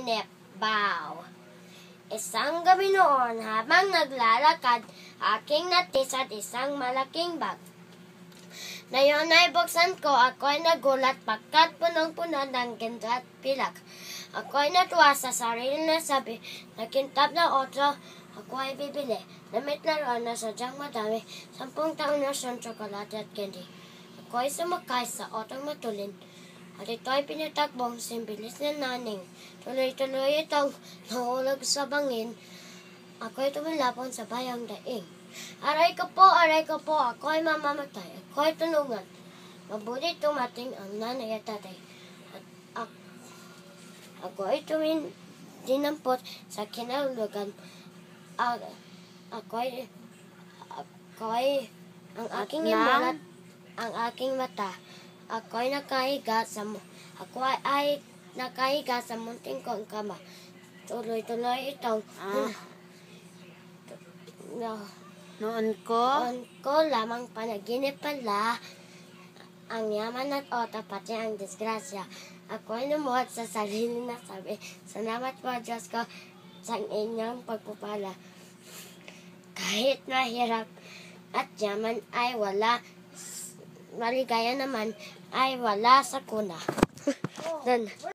panaginip. Bow. Isang gabi noon, habang naglalakad, aking natis at isang malaking bag. Ngayon ay buksan ko, ako'y nagulat pagkat punong-puno ng ginto at pilak. Ako'y natuwa sa sarili na sabi, nakintab na 8, ako ay bibili. Damit laruan na sadyang madami, 10 taon na siyang tsokolate at candy. Ako'y sumakay sa otong matulin, at ito'y pinatakbong simbilis na naning. Tuloy-tuloy itong nahulog sa bangin. Ako'y tumilapon sa bayang daing. Aray ko po, ako'y mamamatay. Ako'y tulungan. Mabuti tumating ang nanay at tatay. At ako'y dinampot sa kinahulugan. Ako'y ang aking imulat, ang aking mata. Ako'y nakahiga sa munting kong kama. Tuloy-tuloy itong Noon ko lamang panaginip pala. Ang yaman at oto, pati ang disgrasya. Ako'y lumuhod sa sarili na sabi, salamat po Diyos ko sa inyong pagpupala. Kahit mahirap at yaman ay wala, maligaya naman ay wala sa kuna.